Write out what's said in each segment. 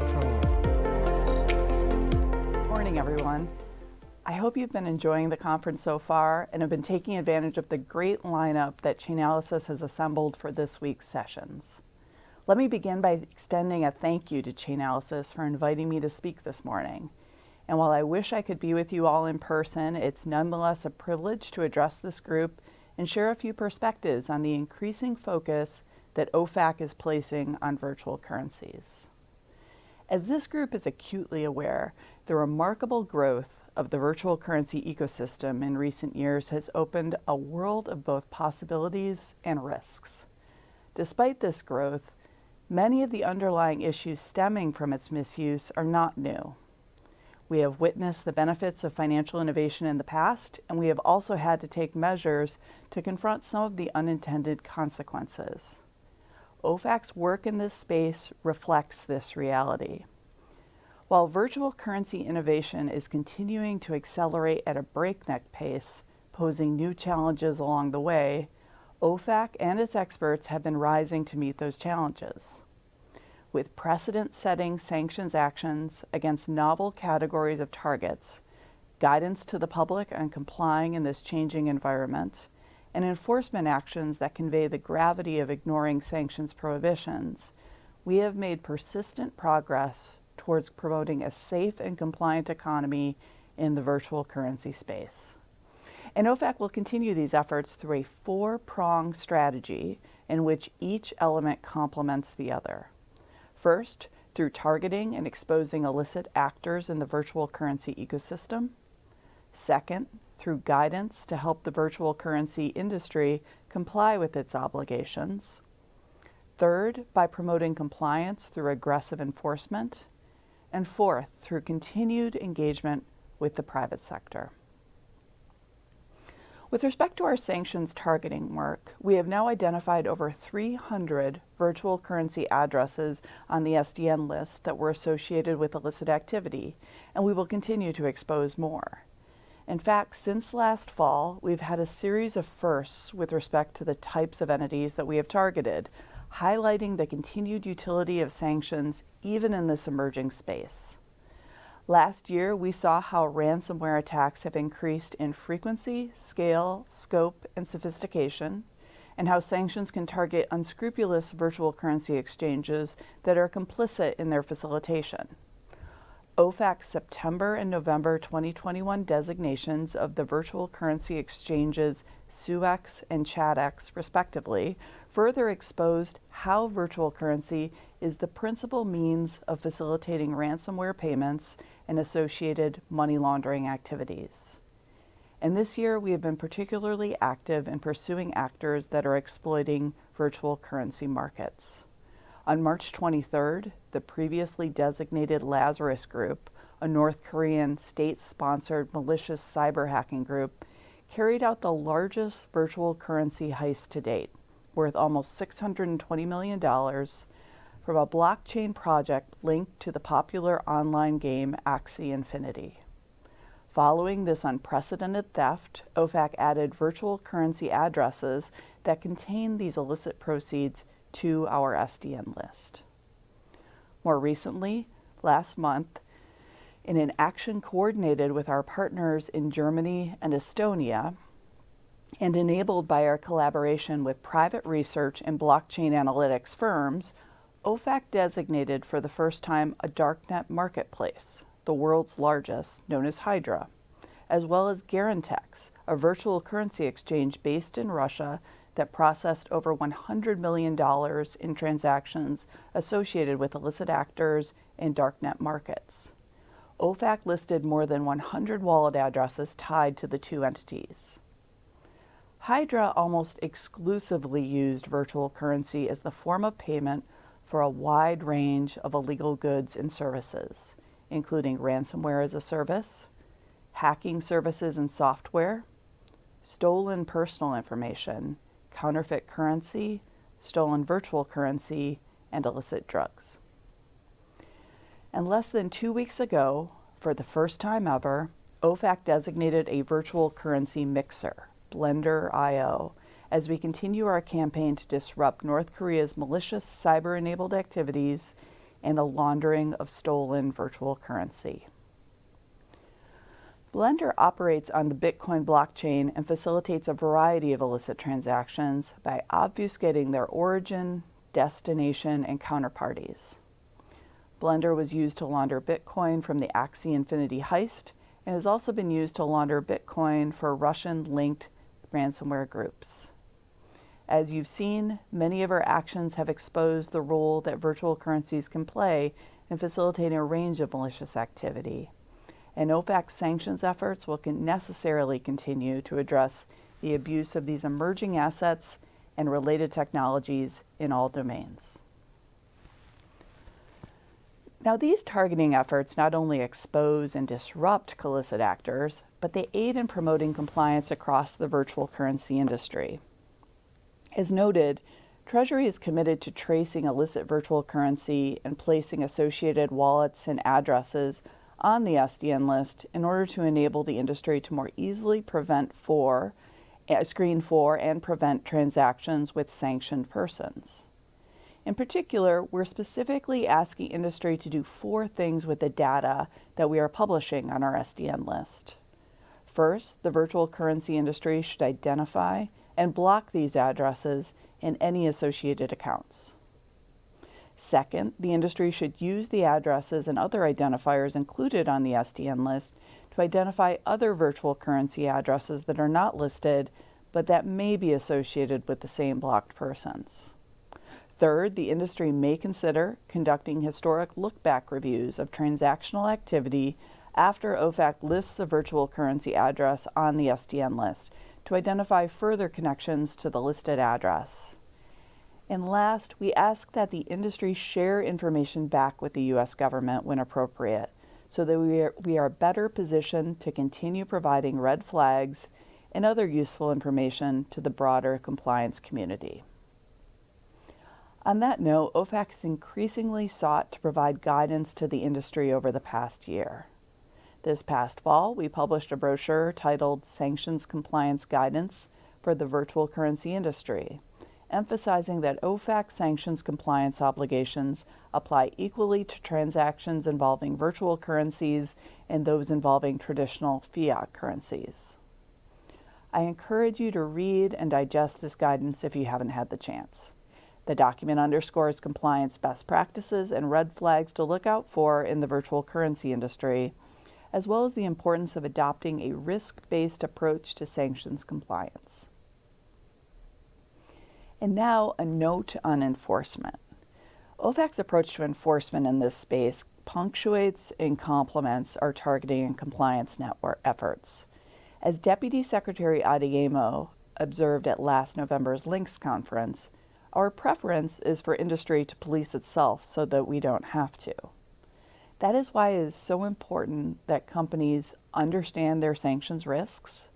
control. Morning, everyone. I hope you've been enjoying the conference so far and have been taking advantage of the great lineup that Chainalysis has assembled for this week's sessions. Let me begin by extending a thank you to Chainalysis for inviting me to speak this morning. And while I wish I could be with you all in person, it's nonetheless a privilege to address this group and share a few perspectives on the increasing focus that OFAC is placing on virtual currencies. As this group is acutely aware, the remarkable growth of the virtual currency ecosystem in recent years has opened a world of both possibilities and risks. Despite this growth, many of the underlying issues stemming from its misuse are not new. We have witnessed the benefits of financial innovation in the past, and we have also had to take measures to confront some of the unintended consequences. OFAC's work in this space reflects this reality. While virtual currency innovation is continuing to accelerate at a breakneck pace, posing new challenges along the way, OFAC and its experts have been rising to meet those challenges. With precedent-setting sanctions actions against novel categories of targets, guidance to the public on complying in this changing environment, and enforcement actions that convey the gravity of ignoring sanctions prohibitions, we have made persistent progress towards promoting a safe and compliant economy in the virtual currency space. And OFAC will continue these efforts through a four-pronged strategy in which each element complements the other. First, through targeting and exposing illicit actors in the virtual currency ecosystem. Second, through guidance to help the virtual currency industry comply with its obligations. Third, by promoting compliance through aggressive enforcement. And fourth, through continued engagement with the private sector. With respect to our sanctions targeting work, we have now identified over 300 virtual currency addresses on the SDN list that were associated with illicit activity, and we will continue to expose more. In fact, since last fall, we've had a series of firsts with respect to the types of entities that we have targeted, highlighting the continued utility of sanctions even in this emerging space. Last year, we saw how ransomware attacks have increased in frequency, scale, scope, and sophistication, and how sanctions can target unscrupulous virtual currency exchanges that are complicit in their facilitation. OFAC's September and November 2021 designations of the virtual currency exchanges SUEX and CHADEX, respectively, further exposed how virtual currency is the principal means of facilitating ransomware payments and associated money laundering activities. And this year, we have been particularly active in pursuing actors that are exploiting virtual currency markets. On March 23rd, the previously designated Lazarus Group, a North Korean state-sponsored malicious cyber hacking group, carried out the largest virtual currency heist to date, worth almost $620 million, from a blockchain project linked to the popular online game Axie Infinity. Following this unprecedented theft, OFAC added virtual currency addresses that contain these illicit proceeds to our SDN list. More recently, last month, in an action coordinated with our partners in Germany and Estonia, and enabled by our collaboration with private research and blockchain analytics firms, OFAC designated for the first time a darknet marketplace, the world's largest, known as Hydra, as well as Garantex, a virtual currency exchange based in Russia that processed over $100 million in transactions associated with illicit actors in darknet markets. OFAC listed more than 100 wallet addresses tied to the two entities. Hydra almost exclusively used virtual currency as the form of payment for a wide range of illegal goods and services, including ransomware as a service, hacking services and software, stolen personal information, counterfeit currency, stolen virtual currency, and illicit drugs. And less than 2 weeks ago, for the first time ever, OFAC designated a virtual currency mixer, Blender.io, as we continue our campaign to disrupt North Korea's malicious cyber-enabled activities and the laundering of stolen virtual currency. Blender operates on the Bitcoin blockchain and facilitates a variety of illicit transactions by obfuscating their origin, destination, and counterparties. Blender was used to launder Bitcoin from the Axie Infinity heist and has also been used to launder Bitcoin for Russian-linked ransomware groups. As you've seen, many of our actions have exposed the role that virtual currencies can play in facilitating a range of malicious activity. And OFAC's sanctions efforts will necessarily continue to address the abuse of these emerging assets and related technologies in all domains. Now, these targeting efforts not only expose and disrupt illicit actors, but they aid in promoting compliance across the virtual currency industry. As noted, Treasury is committed to tracing illicit virtual currency and placing associated wallets and addresses on the SDN list in order to enable the industry to more easily screen for and prevent transactions with sanctioned persons. In particular, we're specifically asking industry to do 4 things with the data that we are publishing on our SDN list. First, the virtual currency industry should identify and block these addresses and any associated accounts. Second, the industry should use the addresses and other identifiers included on the SDN list to identify other virtual currency addresses that are not listed, but that may be associated with the same blocked persons. Third, the industry may consider conducting historic look-back reviews of transactional activity after OFAC lists a virtual currency address on the SDN list to identify further connections to the listed address. And last, we ask that the industry share information back with the U.S. government when appropriate, so that we are better positioned to continue providing red flags and other useful information to the broader compliance community. On that note, OFAC has increasingly sought to provide guidance to the industry over the past year. This past fall, we published a brochure titled Sanctions Compliance Guidance for the Virtual Currency Industry, emphasizing that OFAC sanctions compliance obligations apply equally to transactions involving virtual currencies and those involving traditional fiat currencies. I encourage you to read and digest this guidance if you haven't had the chance. The document underscores compliance best practices and red flags to look out for in the virtual currency industry, as well as the importance of adopting a risk-based approach to sanctions compliance. And now, a note on enforcement. OFAC's approach to enforcement in this space punctuates and complements our targeting and compliance network efforts. As Deputy Secretary Adeyemo observed at last November's Links conference, our preference is for industry to police itself so that we don't have to. That is why it is so important that companies understand their sanctions risks,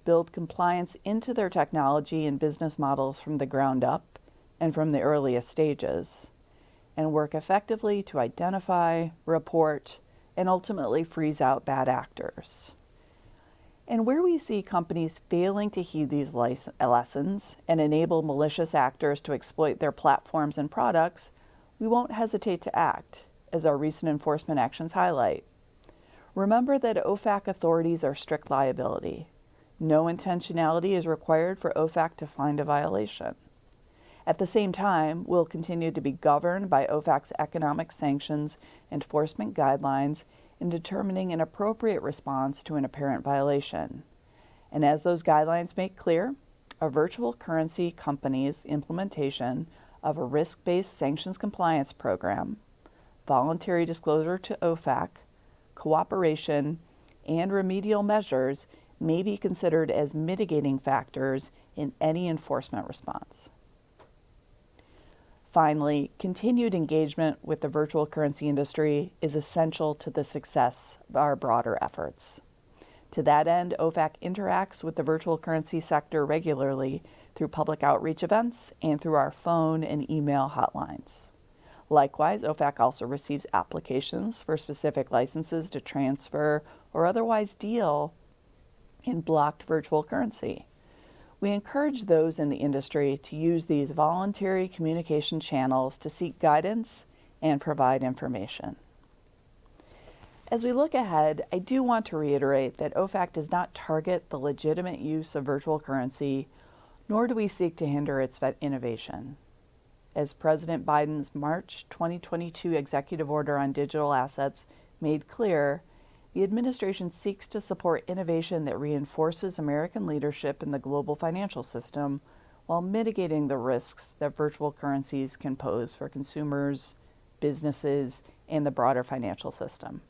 build compliance into their technology and business models from the ground up and from the earliest stages, and work effectively to identify, report, and ultimately freeze out bad actors. And where we see companies failing to heed these lessons and enable malicious actors to exploit their platforms and products, we won't hesitate to act, as our recent enforcement actions highlight. Remember that OFAC authorities are strict liability. No intentionality is required for OFAC to find a violation. At the same time, we'll continue to be governed by OFAC's economic sanctions enforcement guidelines in determining an appropriate response to an apparent violation. And as those guidelines make clear, a virtual currency company's implementation of a risk-based sanctions compliance program, voluntary disclosure to OFAC, cooperation, and remedial measures may be considered as mitigating factors in any enforcement response. Finally, continued engagement with the virtual currency industry is essential to the success of our broader efforts. To that end, OFAC interacts with the virtual currency sector regularly through public outreach events and through our phone and email hotlines. Likewise, OFAC also receives applications for specific licenses to transfer or otherwise deal in blocked virtual currency. We encourage those in the industry to use these voluntary communication channels to seek guidance and provide information. As we look ahead, I do want to reiterate that OFAC does not target the legitimate use of virtual currency, nor do we seek to hinder its innovation. As President Biden's March 2022 executive order on digital assets made clear, the administration seeks to support innovation that reinforces American leadership in the global financial system while mitigating the risks that virtual currencies can pose for consumers, businesses, and the broader financial system.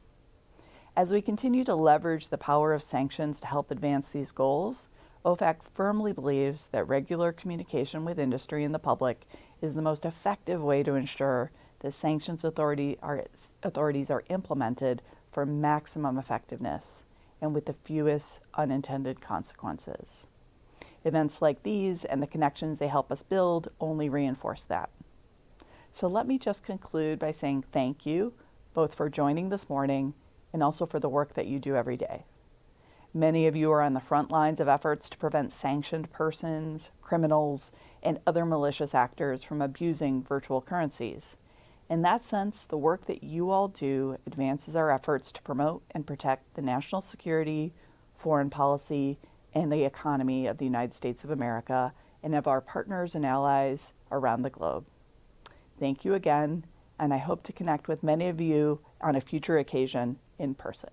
As we continue to leverage the power of sanctions to help advance these goals, OFAC firmly believes that regular communication with industry and the public is the most effective way to ensure that sanctions authorities are implemented for maximum effectiveness and with the fewest unintended consequences. Events like these and the connections they help us build only reinforce that. So let me just conclude by saying thank you, both for joining this morning and also for the work that you do every day. Many of you are on the front lines of efforts to prevent sanctioned persons, criminals, and other malicious actors from abusing virtual currencies. In that sense, the work that you all do advances our efforts to promote and protect the national security, foreign policy, and the economy of the United States of America and of our partners and allies around the globe. Thank you again, and I hope to connect with many of you on a future occasion in person.